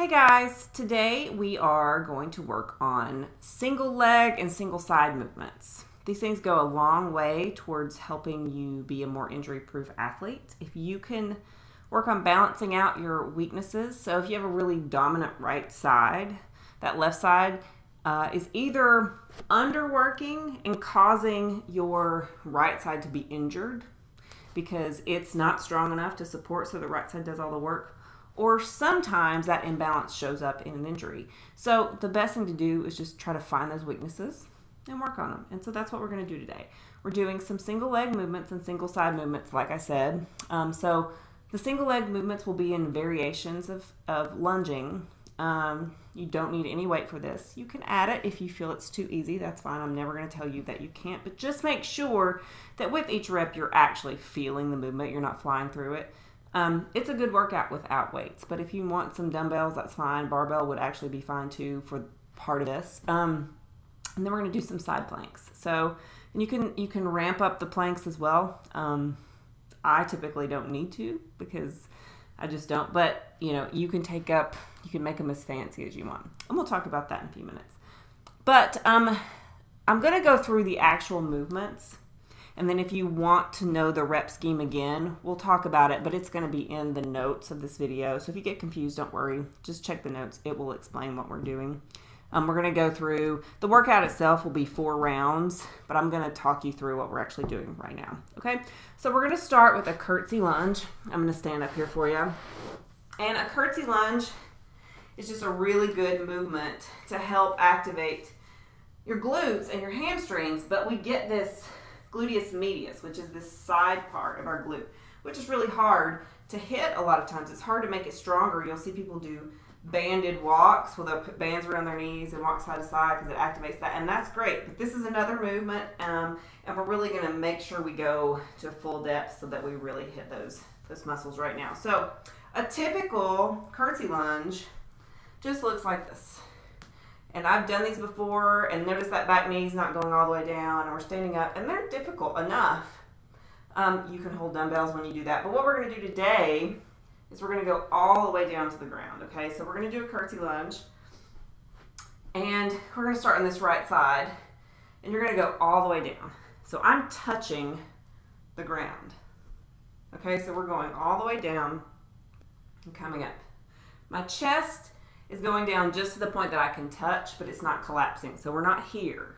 Hey guys, today we are going to work on single leg and single side movements. These things go a long way towards helping you be a more injury-proof athlete. If you can work on balancing out your weaknesses, so if you have a really dominant right side, that left side is either underworking and causing your right side to be injured because it's not strong enough to support, so the right side does all the work. Or sometimes that imbalance shows up in an injury. So the best thing to do is just try to find those weaknesses and work on them. And so that's what we're going to do today. We're doing some single leg movements and single side movements, like I said. So the single leg movements will be in variations of lunging. You don't need any weight for this. You can add it if you feel it's too easy. That's fine. I'm never going to tell you that you can't. But just make sure that with each rep, you're actually feeling the movement. You're not flying through it. It's a good workout without weights, but if you want some dumbbells, that's fine. Barbell would actually be fine too for part of this. And then we're going to do some side planks. So, and you can ramp up the planks as well. I typically don't need to because I just don't, but you can make them as fancy as you want. And we'll talk about that in a few minutes. But I'm going to go through the actual movements. And then if you want to know the rep scheme again, we'll talk about it, but it's going to be in the notes of this video. So if you get confused, don't worry. Just check the notes. It will explain what we're doing. We're going to go through, the workout itself will be 4 rounds, but I'm going to talk you through what we're actually doing right now. Okay, so we're going to start with a curtsy lunge. I'm going to stand up here for you. And a curtsy lunge is just a really good movement to help activate your glutes and your hamstrings, but we get this gluteus medius, which is this side part of our glute, which is really hard to hit a lot of times. It's hard to make it stronger. You'll see people do banded walks where they'll put bands around their knees and walk side to side because it activates that, and that's great. But this is another movement, and we're really going to make sure we go to full depth so that we really hit those muscles right now. So a typical curtsy lunge just looks like this. And I've done these before, and notice that back knee's not going all the way down, and we're standing up, and they're difficult enough. You can hold dumbbells when you do that. But what we're going to do today is we're going to go all the way down to the ground, okay? So we're going to do a curtsy lunge, and we're going to start on this right side, and you're going to go all the way down. So I'm touching the ground, okay? So we're going all the way down and coming up. My chest is going down just to the point that I can touch, but it's not collapsing. So we're not here.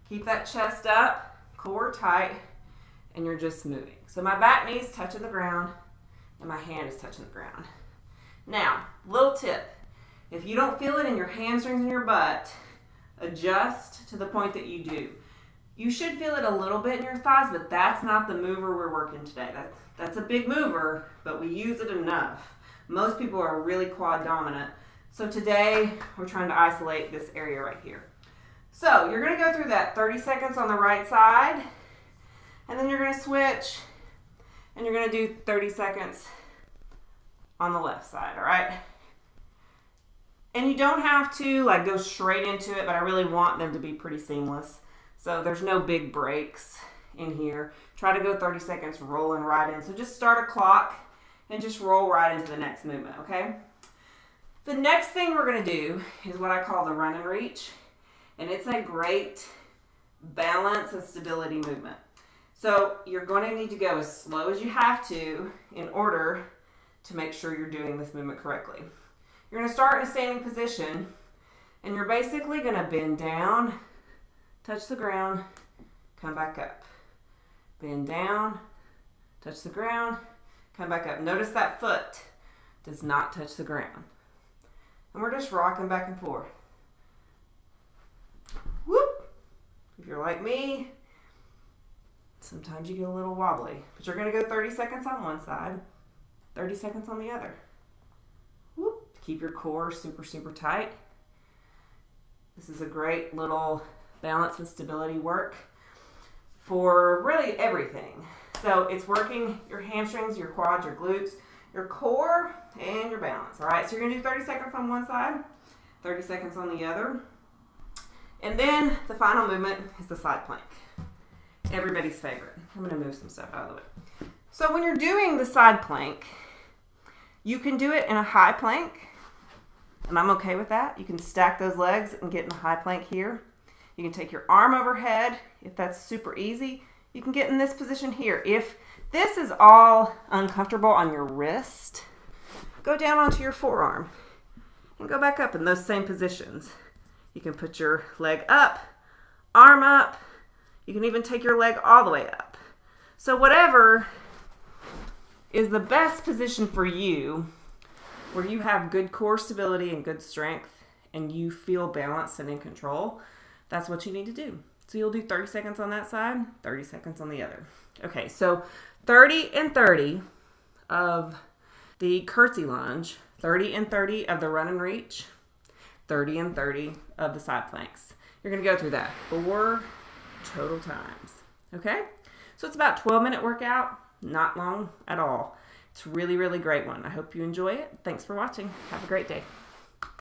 Keep that chest up, core tight, and you're just moving. So my back knee is touching the ground, and my hand is touching the ground. Now, little tip. If you don't feel it in your hamstrings and your butt, adjust to the point that you do. You should feel it a little bit in your thighs, but that's not the mover we're working today. That's a big mover, but we use it enough. Most people are really quad dominant. So today, we're trying to isolate this area right here. So you're going to go through that 30 seconds on the right side, and then you're going to switch, and you're going to do 30 seconds on the left side, all right? And you don't have to go straight into it, but I really want them to be pretty seamless. So there's no big breaks in here. Try to go 30 seconds rolling right in. So just start a clock and just roll right into the next movement, okay? The next thing we're going to do is what I call the run and reach, and it's a great balance and stability movement. So you're going to need to go as slow as you have to in order to make sure you're doing this movement correctly. You're going to start in a standing position, and you're basically going to bend down, touch the ground, come back up. Bend down, touch the ground, come back up. Notice that foot does not touch the ground. And we're just rocking back and forth. Whoop! If you're like me, sometimes you get a little wobbly. But you're going to go 30 seconds on one side, 30 seconds on the other. Whoop! Keep your core super, super tight. This is a great little balance and stability work for really everything. So it's working your hamstrings, your quads, your glutes, your core, and your balance. All right, so you're going to do 30 seconds on one side, 30 seconds on the other. And then the final movement is the side plank. Everybody's favorite. I'm going to move some stuff out of the way. So when you're doing the side plank, you can do it in a high plank, and I'm okay with that. You can stack those legs and get in the high plank here. You can take your arm overhead if that's super easy. You can get in this position here. If this is all uncomfortable on your wrist, go down onto your forearm and go back up in those same positions. You can put your leg up, arm up. You can even take your leg all the way up. So whatever is the best position for you, where you have good core stability and good strength and you feel balanced and in control, that's what you need to do. So you'll do 30 seconds on that side, 30 seconds on the other. Okay, so 30 and 30 of the curtsy lunge, 30 and 30 of the run and reach, 30 and 30 of the side planks. You're going to go through that 4 total times. Okay? So it's about a 12-minute workout, not long at all. It's a really, really great one. I hope you enjoy it. Thanks for watching. Have a great day.